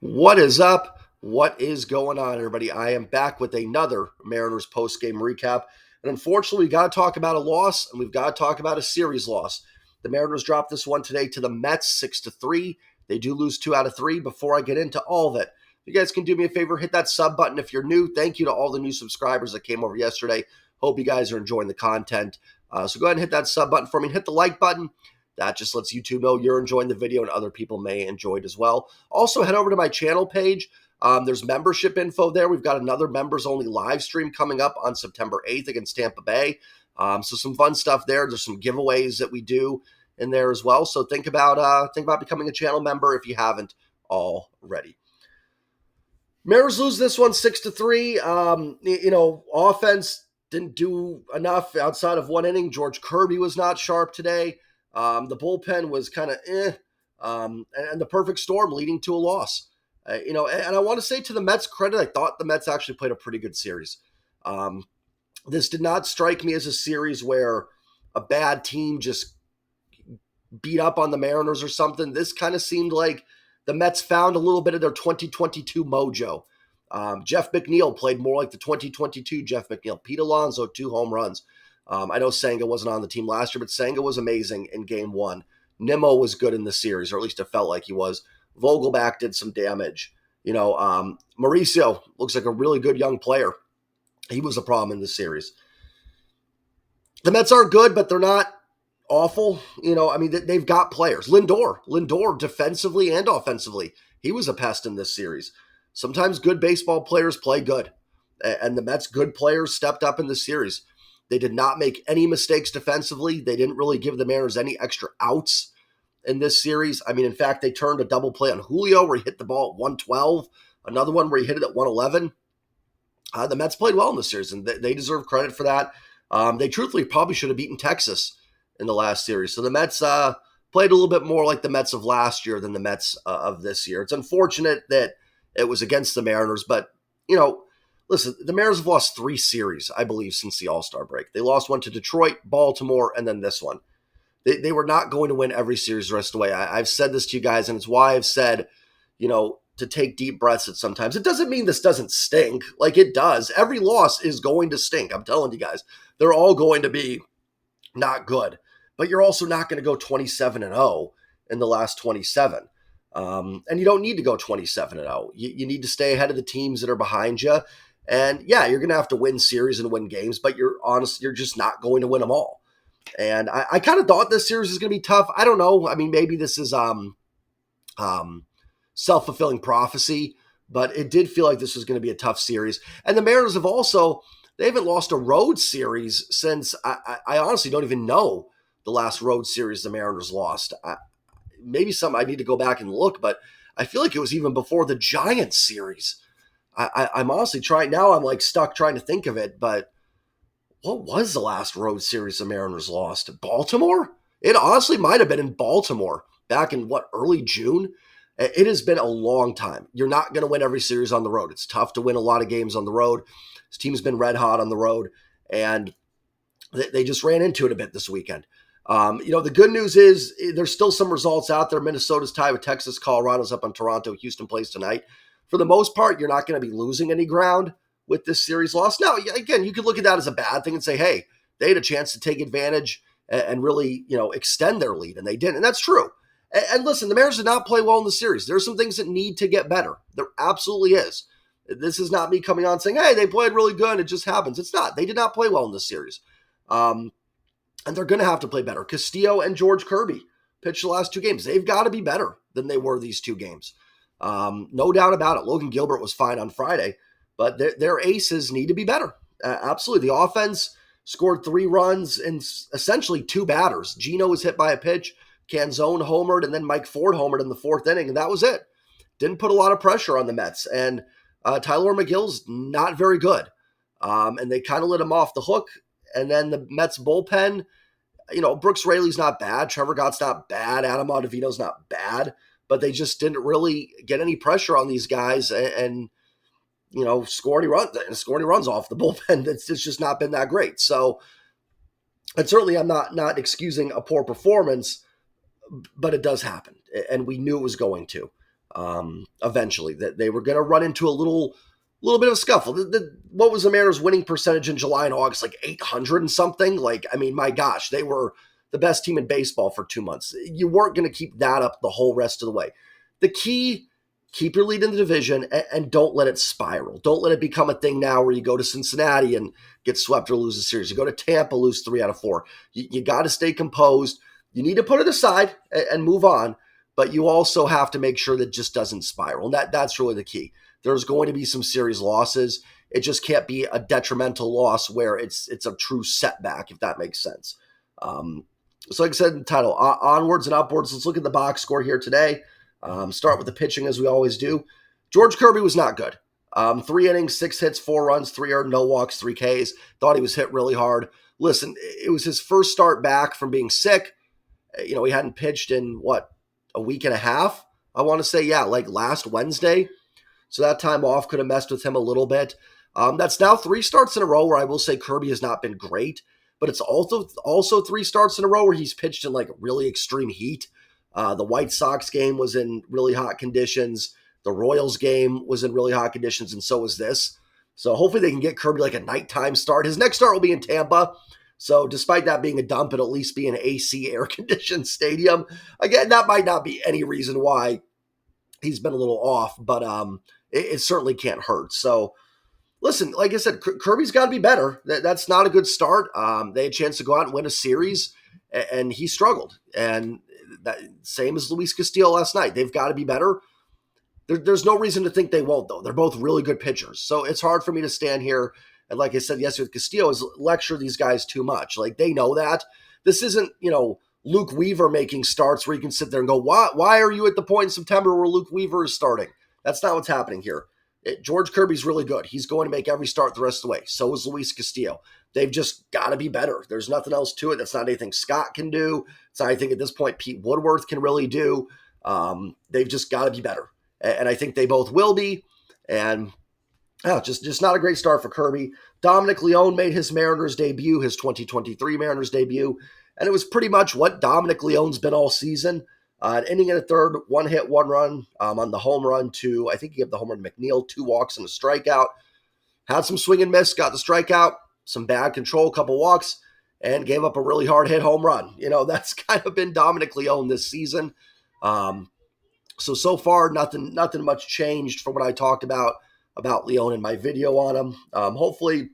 What is up? What is going on, everybody? I am back with another Mariners post-game recap. And unfortunately, we got to talk about a loss, and we've got to talk about a series loss. The Mariners dropped this one today to the Mets 6-3. They do lose 2 out of 3. Before I get into all of it, if you guys can do me a favor, hit that sub button if you're new. Thank you to all the new subscribers that came over yesterday. Hope you guys are enjoying the content. So go ahead and hit that sub button for me. Hit the like button. That just lets YouTube know you're enjoying the video and other people may enjoy it as well. Also, head over to my channel page. There's membership info there. We've got another members-only live stream coming up on September 8th against Tampa Bay. So some fun stuff there. There's some giveaways that we do in there as well. So think about becoming a channel member if you haven't already. Mariners lose this one 6-3. Offense didn't do enough outside of one inning. George Kirby was not sharp today. The bullpen was kind of and the perfect storm leading to a loss. And I want to say to the Mets' credit, I thought the Mets actually played a pretty good series. This did not strike me as a series where a bad team just beat up on the Mariners or something. This kind of seemed like the Mets found a little bit of their 2022 mojo. Jeff McNeil played more like the 2022 Jeff McNeil. Pete Alonso, 2 home runs. I know Senga wasn't on the team last year, but Senga was amazing in game 1. Nimmo was good in the series, or at least it felt like he was. Vogelback did some damage. Mauricio looks like a really good young player. He was a problem in this series. The Mets aren't good, but they're not awful. They've got players. Lindor, defensively and offensively, he was a pest in this series. Sometimes good baseball players play good, and the Mets' good players stepped up in this series. They did not make any mistakes defensively. They didn't really give the Mariners any extra outs in this series. In fact, they turned a double play on Julio where he hit the ball at 112, another one where he hit it at 111. The Mets played well in this series, and they deserve credit for that. They truthfully probably should have beaten Texas in the last series. So the Mets played a little bit more like the Mets of last year than the Mets of this year. It's unfortunate that it was against the Mariners, but, listen, the Mariners have lost 3 series, I believe, since the All-Star break. They lost one to Detroit, Baltimore, and then this one. They were not going to win every series the rest of the way. I've said this to you guys, and it's why I've said, to take deep breaths at sometimes. It doesn't mean this doesn't stink. Like, it does. Every loss is going to stink. I'm telling you guys. They're all going to be not good. But you're also not going to go 27-0 in the last 27. And you don't need to go 27-0. You need to stay ahead of the teams that are behind you. And yeah, you're going to have to win series and win games, but you're just not going to win them all. And I kind of thought this series was going to be tough. I don't know. Maybe this is self-fulfilling prophecy, but it did feel like this was going to be a tough series. And the Mariners they haven't lost a road series since, I honestly don't even know the last road series the Mariners lost. Maybe I need to go back and look, but I feel like it was even before the Giants series. I'm honestly trying now. I'm stuck trying to think of it, but what was the last road series the Mariners lost? Baltimore? It honestly might have been in Baltimore back in early June. It has been a long time. You're not going to win every series on the road. It's tough to win a lot of games on the road. This team's been red hot on the road, and they just ran into it a bit this weekend. The good news is there's still some results out there. Minnesota's tied with Texas. Colorado's up on Toronto. Houston plays tonight. For the most part, you're not going to be losing any ground with this series loss. Now, again, you could look at that as a bad thing and say, hey, they had a chance to take advantage and really, extend their lead, and they didn't. And that's true. And listen, the Mariners did not play well in the series. There's some things that need to get better. There absolutely is. This is not me coming on saying, hey, they played really good. It just happens. It's not. They did not play well in this series. And they're going to have to play better. Castillo and George Kirby pitched the last 2 games. They've got to be better than they were these 2 games. No doubt about it. Logan Gilbert was fine on Friday, but their aces need to be better. Absolutely. The offense scored 3 runs in essentially 2 batters. Gino was hit by a pitch. Canzone homered, and then Mike Ford homered in the 4th inning, and that was it. Didn't put a lot of pressure on the Mets. And Tyler McGill's not very good. And they kind of let him off the hook. And then the Mets bullpen, Brooks Raley's not bad. Trevor Gott's not bad. Adam Ottavino's not bad. But they just didn't really get any pressure on these guys and score any runs off the bullpen. It's just not been that great. So, and certainly I'm not excusing a poor performance, but it does happen. And we knew it was going to. eventually. That they were going to run into a little bit of a scuffle. What was the Mariners' winning percentage in July and August? Like 800 and something? Like, I mean, my gosh, they were the best team in baseball for 2 months. You weren't going to keep that up the whole rest of the way. The key, keep your lead in the division and don't let it spiral. Don't let it become a thing now where you go to Cincinnati and get swept or lose a series. You go to Tampa, lose 3 out of 4. You got to stay composed. You need to put it aside and move on, but you also have to make sure that it just doesn't spiral. And that's really the key. There's going to be some series losses. It just can't be a detrimental loss where it's a true setback, if that makes sense. So like I said in the title, onwards and upwards. Let's look at the box score here today. Start with the pitching as we always do. George Kirby was not good. 3 innings, 6 hits, 4 runs, 3 earned, no walks, 3 Ks. Thought he was hit really hard. Listen, it was his first start back from being sick. He hadn't pitched in, a week and a half? I want to say, like last Wednesday. So that time off could have messed with him a little bit. That's now 3 starts in a row where I will say Kirby has not been great, but it's also 3 starts in a row where he's pitched in like really extreme heat. The White Sox game was in really hot conditions. The Royals game was in really hot conditions, and so was this. So hopefully they can get Kirby like a nighttime start. His next start will be in Tampa. So despite that being a dump, it'll at least be an AC air-conditioned stadium. Again, that might not be any reason why he's been a little off, but it certainly can't hurt. So listen, like I said, Kirby's got to be better. That's not a good start. They had a chance to go out and win a series, and he struggled. And that same as Luis Castillo last night. They've got to be better. There's no reason to think they won't, though. They're both really good pitchers. So it's hard for me to stand here and, like I said yesterday with Castillo, is lecture these guys too much. Like, they know that. This isn't, Luke Weaver making starts where you can sit there and go, why are you at the point in September where Luke Weaver is starting? That's not what's happening here. George Kirby's really good. He's going to make every start the rest of the way. So is Luis Castillo. They've just got to be better. There's nothing else to it. That's not anything Scott can do. It's not anything at this point Pete Woodworth can really do. They've just got to be better. And I think they both will be. And just not a great start for Kirby. Dominic Leone made his Mariners debut, his 2023 Mariners debut. And it was pretty much what Dominic Leone's been all season. An inning and a third, 1 hit, 1 run on the home run to, I think he gave the home run to McNeil, 2 walks and a strikeout. Had some swing and miss, got the strikeout, some bad control, a couple walks, and gave up a really hard hit home run. That's kind of been Dominic Leone this season. So far, nothing much changed from what I talked about Leone in my video on him. Hopefully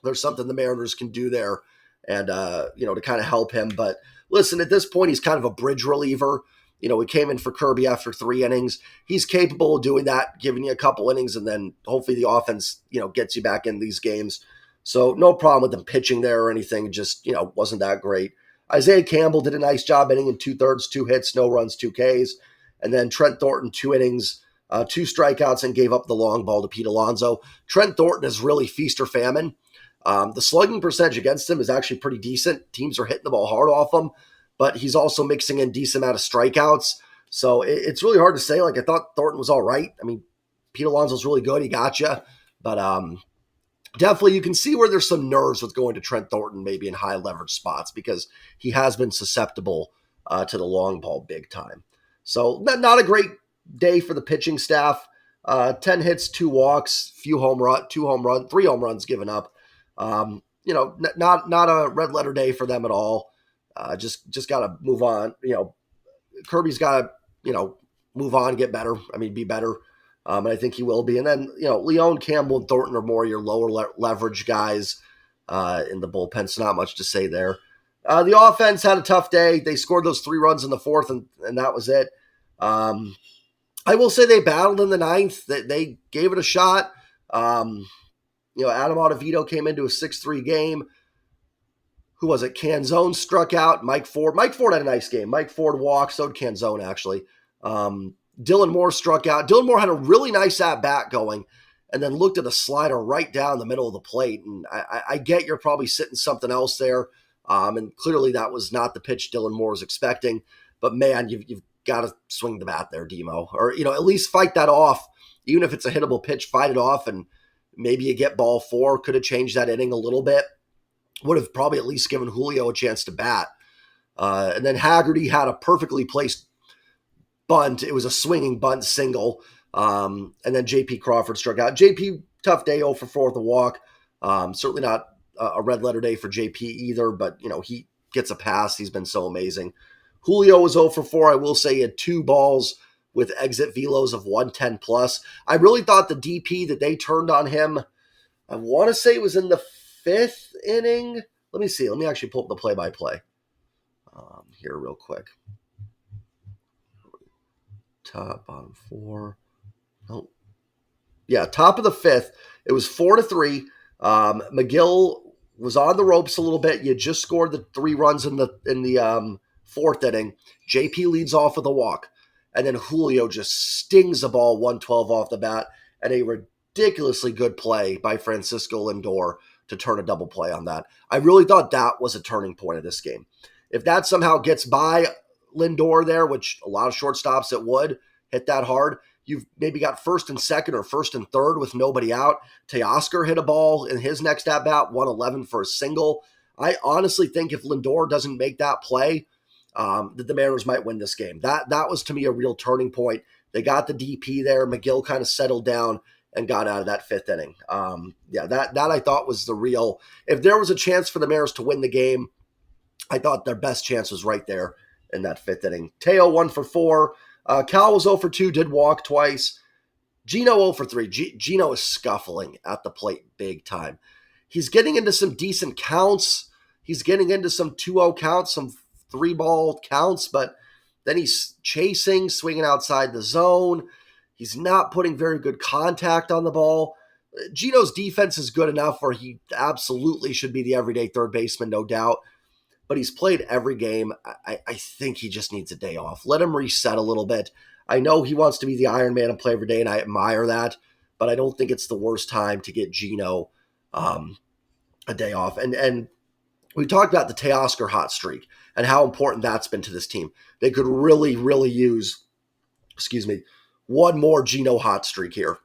there's something the Mariners can do there and, to kind of help him. But listen, at this point, he's kind of a bridge reliever. We came in for Kirby after 3 innings. He's capable of doing that, giving you a couple innings, and then hopefully the offense, gets you back in these games. So no problem with him pitching there or anything. Just, wasn't that great. Isaiah Campbell did a nice job, inning and 2/3, 2 hits, no runs, 2 Ks. And then Trent Thornton, 2 innings, 2 strikeouts, and gave up the long ball to Pete Alonso. Trent Thornton is really feast or famine. The slugging percentage against him is actually pretty decent. Teams are hitting the ball hard off him, but he's also mixing in decent amount of strikeouts. So it's really hard to say. Like, I thought Thornton was all right. I mean, Pete Alonso's really good. He got you. But definitely you can see where there's some nerves with going to Trent Thornton maybe in high leverage spots because he has been susceptible to the long ball big time. So not a great day for the pitching staff. 10 hits, 2 walks, 3 home runs given up. Not a red letter day for them at all. Just got to move on. Kirby's got to, move on, get better. Be better. And I think he will be. And then, Leone, Campbell, and Thornton are more your lower leverage guys in the bullpen. So not much to say there. The offense had a tough day. They scored those 3 runs in the 4th, and that was it. I will say they battled in the 9th. They gave it a shot. Adam Ottavino came into a 6-3 game. Who was it? Canzone struck out. Mike Ford had a nice game. Mike Ford walked. So did Canzone, actually. Dylan Moore struck out. Dylan Moore had a really nice at-bat going and then looked at a slider right down the middle of the plate. And I get you're probably sitting something else there. And clearly that was not the pitch Dylan Moore was expecting. But, man, you've got to swing the bat there, Demo. Or, at least fight that off. Even if it's a hittable pitch, fight it off, and maybe you get ball 4. Could have changed that inning a little bit. Would have probably at least given Julio a chance to bat. And then Haggerty had a perfectly placed bunt. It was a swinging bunt single. And then J.P. Crawford struck out. J.P., tough day, 0 for 4 with the walk. Certainly not a red letter day for J.P. either, but, he gets a pass. He's been so amazing. Julio was 0 for 4. I will say he had 2 balls with exit velos of 110 plus. I really thought the DP that they turned on him, I want to say it was in the 5th inning. Let me see. Let me actually pull up the play-by-play here real quick. Top, bottom 4. Oh, yeah, top of the 5th. It was 4-3. McGill was on the ropes a little bit. You just scored the 3 runs in the 4th inning. JP leads off with a walk. And then Julio just stings the ball 112 off the bat, and a ridiculously good play by Francisco Lindor to turn a double play on that. I really thought that was a turning point of this game. If that somehow gets by Lindor there, which a lot of shortstops it would hit that hard, you've maybe got first and second or first and third with nobody out. Teoscar hit a ball in his next at-bat, 111 for a single. I honestly think if Lindor doesn't make that play, that the Mariners might win this game. That was, to me, a real turning point. They got the DP there. McGill kind of settled down and got out of that 5th inning. That I thought was the real. If there was a chance for the Mariners to win the game, I thought their best chance was right there in that 5th inning. Teo 1 for 4. Cal was 0 for 2, did walk twice. Gino 0 for 3. Gino is scuffling at the plate big time. He's getting into some decent counts. He's getting into some 2-0 counts, some 3-ball counts, but then he's chasing, swinging outside the zone. He's not putting very good contact on the ball. Gino's defense is good enough where he absolutely should be the everyday third baseman, no doubt. But he's played every game. I think he just needs a day off. Let him reset a little bit. I know he wants to be the Iron Man and play every day, and I admire that, but I don't think it's the worst time to get Gino a day off. And we talked about the Teoscar hot streak and how important that's been to this team. They could really, really use, one more Gino hot streak here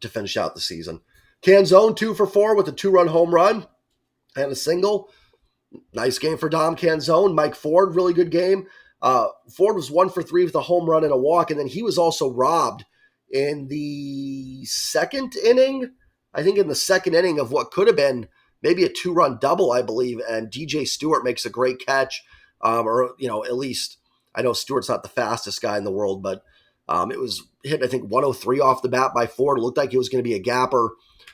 to finish out the season. Canzone 2 for 4 with a 2-run home run and a single. Nice game for Dom Canzone. Mike Ford, really good game. Ford was 1 for 3 with a home run and a walk, and then he was also robbed in the 2nd inning. I think in the 2nd inning of what could have been maybe a 2-run double, I believe, and DJ Stewart makes a great catch. At least I know Stewart's not the fastest guy in the world, but it was hit, I think, 103 off the bat by Ford. It looked like it was going to be a gapper.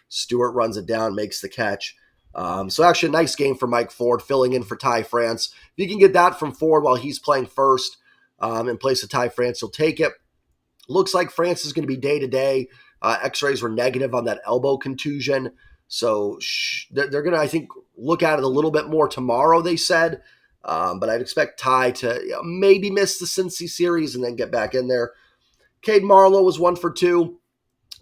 Stewart runs it down, makes the catch. So actually a nice game for Mike Ford, filling in for Ty France. If you can get that from Ford while he's playing first in place of Ty France, you'll take it. Looks like France is going to be day-to-day. X-rays were negative on that elbow contusion. So they're going to, I think, look at it a little bit more tomorrow, they said. But I'd expect Ty to maybe miss the Cincy series and then get back in there. Cade Marlowe was 1 for 2.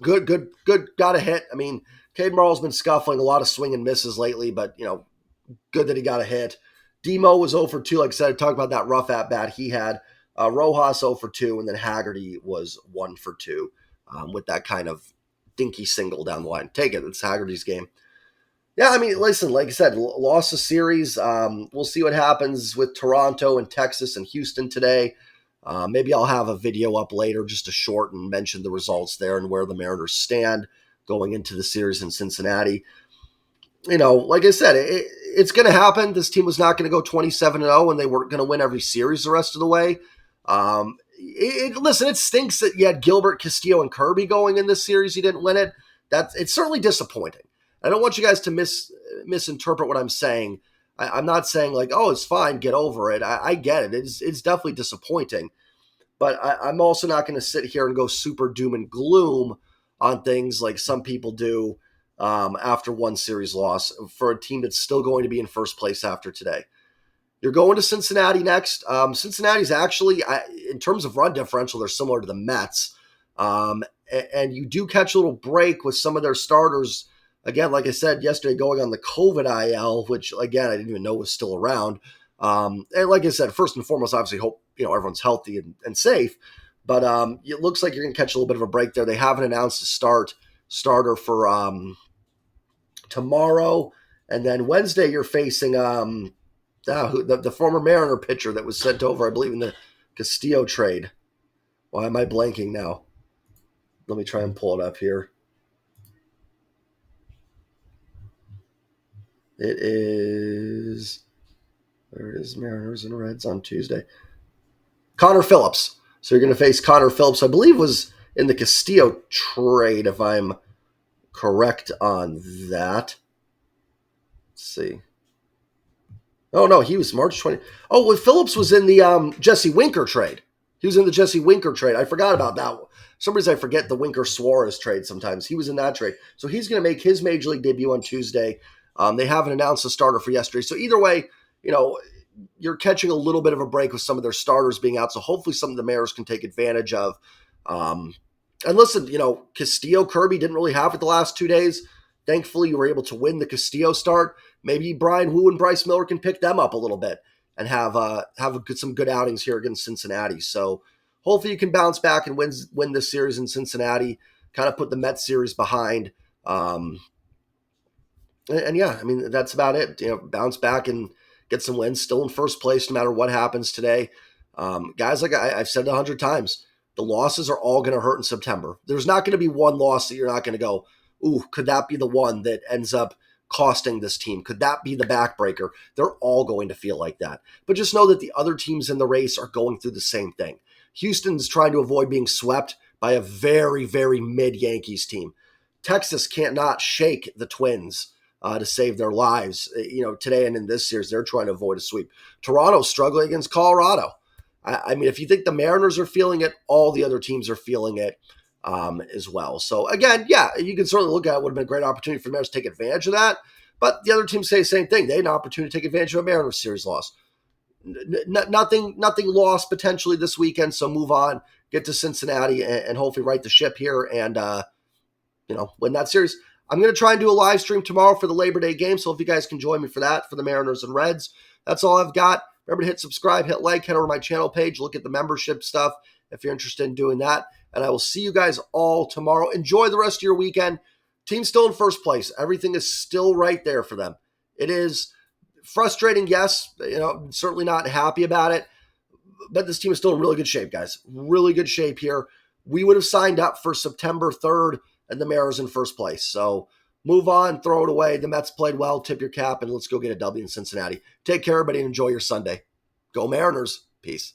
Good. Got a hit. I mean, Cade Marlowe's been scuffling, a lot of swing and misses lately, but, good that he got a hit. Demo was 0 for 2. Like I said, I talked about that rough at-bat he had. Rojas 0 for 2, and then Haggerty was 1 for 2 with that kind of dinky single down the line. Take it. It's Haggerty's game. Yeah, I mean, listen, like I said, lost the series. We'll see what happens with Toronto and Texas and Houston today. Maybe I'll have a video up later just to short and mention the results there and where the Mariners stand going into the series in Cincinnati. Like I said, it's going to happen. This team was not going to go 27-0, and they weren't going to win every series the rest of the way. Listen, it stinks that you had Gilbert, Castillo, and Kirby going in this series. You didn't win it. It's certainly disappointing. I don't want you guys to misinterpret what I'm saying. I'm not saying like, oh, it's fine, get over it. I get it. It's definitely disappointing. But I'm also not going to sit here and go super doom and gloom on things like some people do after one series loss for a team that's still going to be in first place after today. You're going to Cincinnati next. Cincinnati's actually, in terms of run differential, they're similar to the Mets. And you do catch a little break with some of their starters. Again, like I said yesterday, going on the COVID IL, which, again, I didn't even know was still around. And like I said, first and foremost, obviously hope everyone's healthy and safe. But it looks like you're going to catch a little bit of a break there. They haven't announced a starter for tomorrow. And then Wednesday, you're facing the former Mariner pitcher that was sent over, I believe, in the Castillo trade. Why am I blanking now? Let me try and pull it up here. It is, there it is, Mariners and Reds on Tuesday. Connor Phillips. So you're going to face Connor Phillips, I believe was in the Castillo trade, if I'm correct on that. Let's see. Oh, no, he was March 20. Oh, well, Phillips was in the Jesse Winker trade. He was in the Jesse Winker trade. I forgot about that. For some reason I forget the Winker Suarez trade sometimes. He was in that trade. So he's going to make his Major League debut on Tuesday. They haven't announced a starter for yesterday. So either way, you're catching a little bit of a break with some of their starters being out. So hopefully some of the Mariners can take advantage of. And listen, Castillo, Kirby didn't really have it the last 2 days. Thankfully, you were able to win the Castillo start. Maybe Brian Wu and Bryce Miller can pick them up a little bit and have some good outings here against Cincinnati. So hopefully you can bounce back and win this series in Cincinnati, kind of put the Mets series behind. And yeah, I mean, that's about it. Bounce back and get some wins. Still in first place no matter what happens today. Guys, like I've said 100 times, the losses are all going to hurt in September. There's not going to be one loss that you're not going to go, ooh, could that be the one that ends up costing this team? Could that be the backbreaker? They're all going to feel like that. But just know that the other teams in the race are going through the same thing. Houston's trying to avoid being swept by a very, very mid-Yankees team. Texas can't not shake the Twins to save their lives. Today and in this series, they're trying to avoid a sweep. Toronto's struggling against Colorado. I mean, if you think the Mariners are feeling it, all the other teams are feeling it as well. So again, yeah, you can certainly look at it. Would have been a great opportunity for the Mariners to take advantage of that. But the other teams say the same thing. They had an opportunity to take advantage of a Mariners series loss. Nothing lost potentially this weekend. So move on, get to Cincinnati, and hopefully right the ship here and win that series. I'm going to try and do a live stream tomorrow for the Labor Day game. So if you guys can join me for that, for the Mariners and Reds, that's all I've got. Remember to hit subscribe, hit like, head over to my channel page, look at the membership stuff if you're interested in doing that. And I will see you guys all tomorrow. Enjoy the rest of your weekend. Team's still in first place. Everything is still right there for them. It is frustrating, yes. Certainly not happy about it. But this team is still in really good shape, guys. Really good shape here. We would have signed up for September 3rd and the Mariners in first place. So move on, throw it away. The Mets played well. Tip your cap, and let's go get a W in Cincinnati. Take care, everybody, and enjoy your Sunday. Go Mariners. Peace.